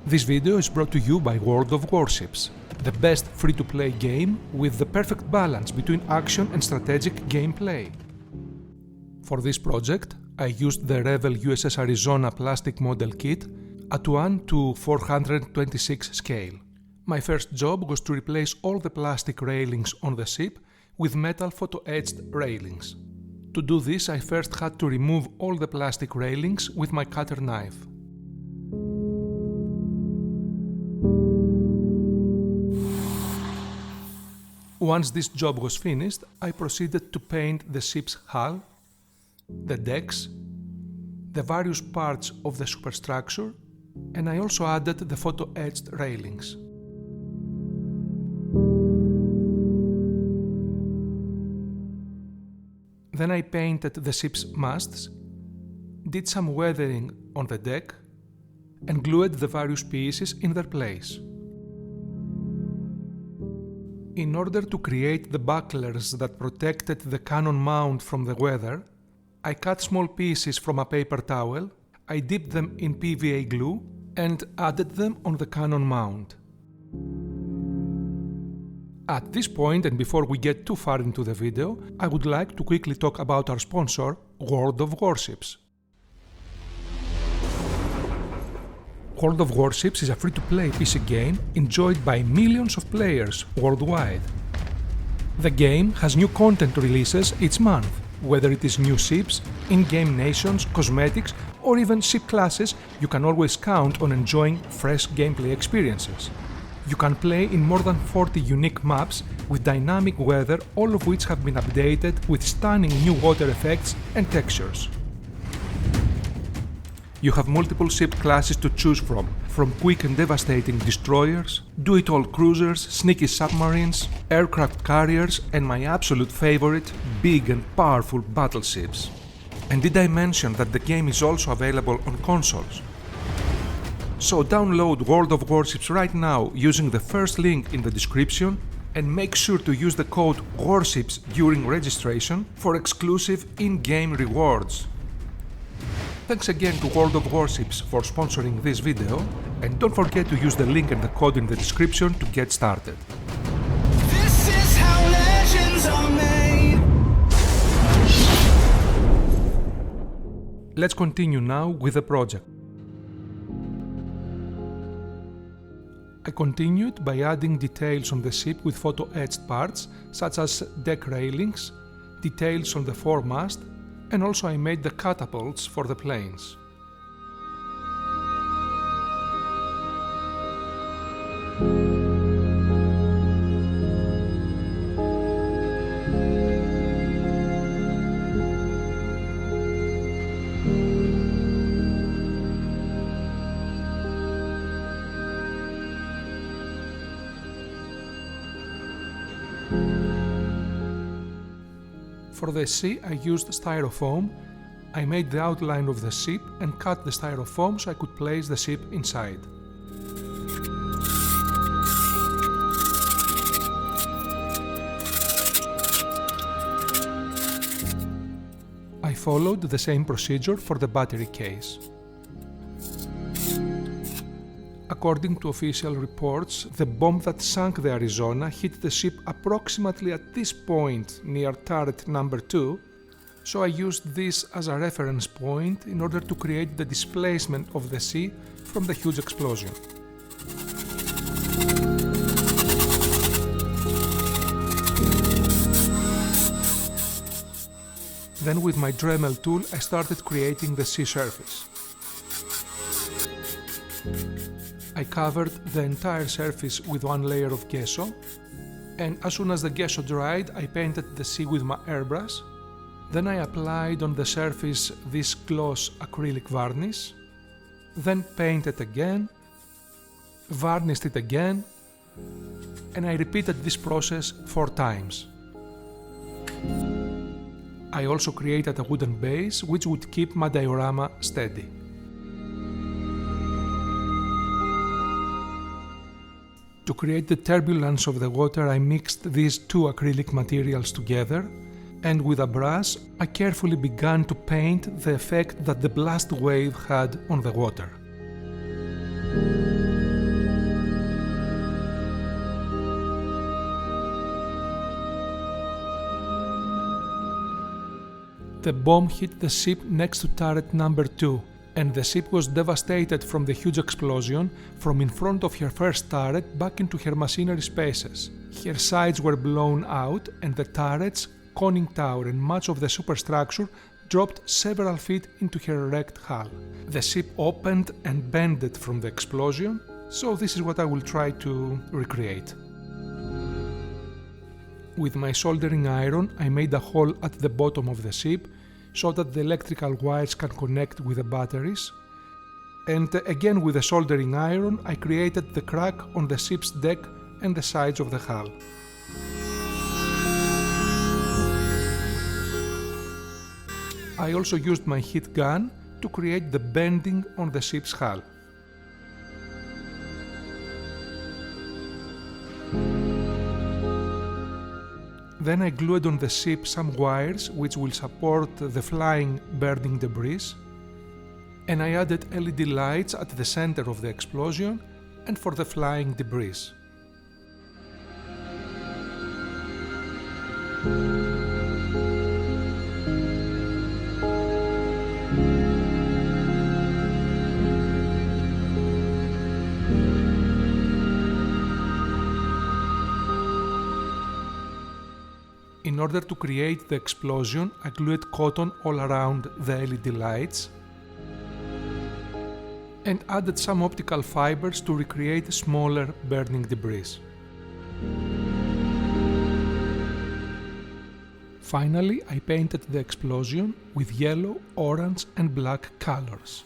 This video is brought to you by World of Warships, the best free-to-play game with the perfect balance between action and strategic gameplay. For this project, I used the Revell USS Arizona plastic model kit at 1:426 scale. My first job was to replace all the plastic railings on the ship with metal photo-etched railings. To do this, I first had to remove all the plastic railings with my cutter knife. Once this job was finished, I proceeded to paint the ship's hull, the decks, the various parts of the superstructure, and I also added the photo-etched railings. Then I painted the ship's masts, did some weathering on the deck, and glued the various pieces in their place. In order to create the bucklers that protected the cannon mount from the weather, I cut small pieces from a paper towel, I dipped them in PVA glue, and added them on the cannon mount. At this point, and before we get too far into the video, I would like to quickly talk about our sponsor, World of Warships. World of Warships is a free-to-play PC game enjoyed by millions of players worldwide. The game has new content releases each month, whether it is new ships, in-game nations, cosmetics, or even ship classes. You can always count on enjoying fresh gameplay experiences. You can play in more than 40 unique maps with dynamic weather, all of which have been updated with stunning new water effects and textures. You have multiple ship classes to choose from quick and devastating destroyers, do-it-all cruisers, sneaky submarines, aircraft carriers, and my absolute favorite, big and powerful battleships. And did I mention that the game is also available on consoles? So download World of Warships right now using the first link in the description, and make sure to use the code WARSHIPS during registration for exclusive in-game rewards. Thanks again to World of Warships for sponsoring this video, and don't forget to use the link and the code in the description to get started. This is how legends are made. Let's continue now with the project. I continued by adding details on the ship with photo-etched parts, such as deck railings, details on the foremast, and also I made the catapults for the planes. For the sea, I used Styrofoam. I made the outline of the ship and cut the Styrofoam so I could place the ship inside. I followed the same procedure for the battery case. According to official reports, the bomb that sank the Arizona hit the ship approximately at this point near turret number 2, so I used this as a reference point in order to create the displacement of the sea from the huge explosion. Then with my Dremel tool I started creating the sea surface. I covered the entire surface with one layer of gesso, and as soon as the gesso dried, I painted the sea with my airbrush. Then I applied on the surface this gloss acrylic varnish, then painted again, varnished it again, and I repeated this process 4 times. I also created a wooden base which would keep my diorama steady. To create the turbulence of the water, I mixed these 2 acrylic materials together, and with a brush I carefully began to paint the effect that the blast wave had on the water. The bomb hit the ship next to turret number 2, and the ship was devastated from the huge explosion from in front of her first turret back into her machinery spaces. Her sides were blown out, and the turrets, conning tower and much of the superstructure dropped several feet into her wrecked hull. The ship opened and bended from the explosion, so this is what I will try to recreate. With my soldering iron, I made a hole at the bottom of the ship so that the electrical wires can connect with the batteries. And again with the soldering iron, I created the crack on the ship's deck and the sides of the hull. I also used my heat gun to create the bending on the ship's hull. Then I glued on the ship some wires which will support the flying burning debris, and I added LED lights at the center of the explosion and for the flying debris. In order to create the explosion, I glued cotton all around the LED lights and added some optical fibers to recreate smaller burning debris. Finally, I painted the explosion with yellow, orange and black colors.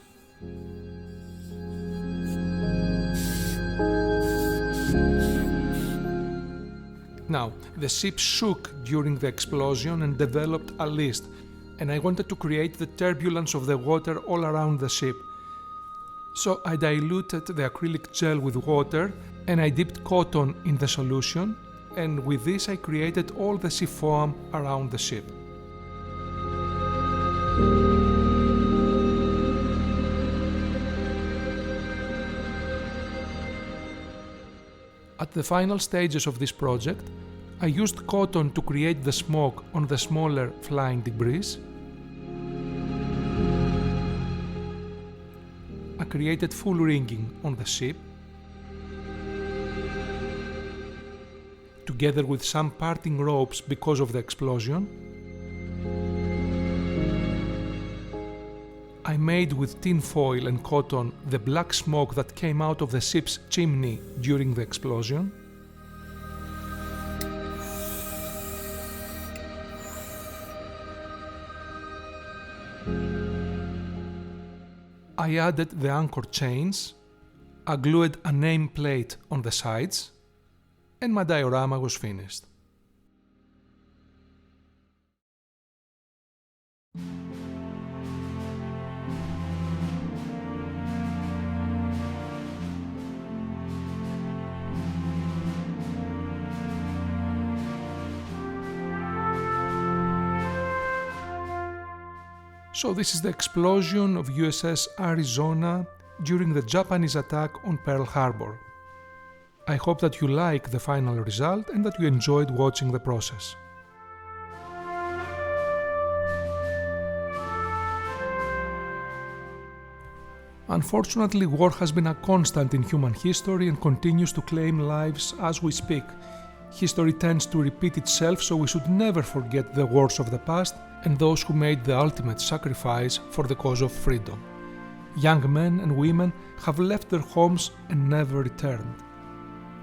Now, the ship shook during the explosion and developed a list, and I wanted to create the turbulence of the water all around the ship. So I diluted the acrylic gel with water and I dipped cotton in the solution, and with this I created all the sea foam around the ship. At the final stages of this project, I used cotton to create the smoke on the smaller flying debris. I created full rigging on the ship, together with some parting ropes because of the explosion. I made with tin foil and cotton the black smoke that came out of the ship's chimney during the explosion. I added the anchor chains, I glued a nameplate on the sides, and my diorama was finished. So this is the explosion of USS Arizona during the Japanese attack on Pearl Harbor. I hope that you like the final result and that you enjoyed watching the process. Unfortunately, war has been a constant in human history and continues to claim lives as we speak. History tends to repeat itself, so we should never forget the wars of the past and those who made the ultimate sacrifice for the cause of freedom. Young men and women have left their homes and never returned.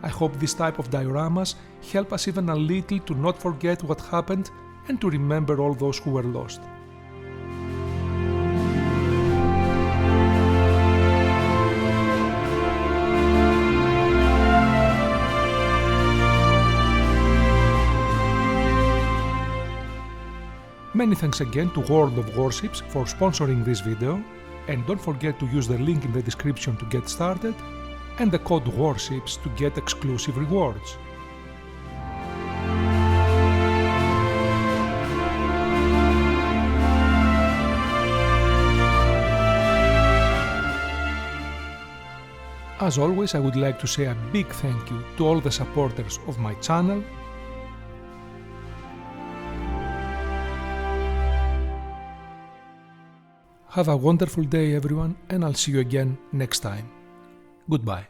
I hope this type of dioramas help us even a little to not forget what happened and to remember all those who were lost. Many thanks again to World of Warships for sponsoring this video, and don't forget to use the link in the description to get started and the code WARSHIPS to get exclusive rewards. As always, I would like to say a big thank you to all the supporters of my channel. Have a wonderful day everyone, and I'll see you again next time. Goodbye.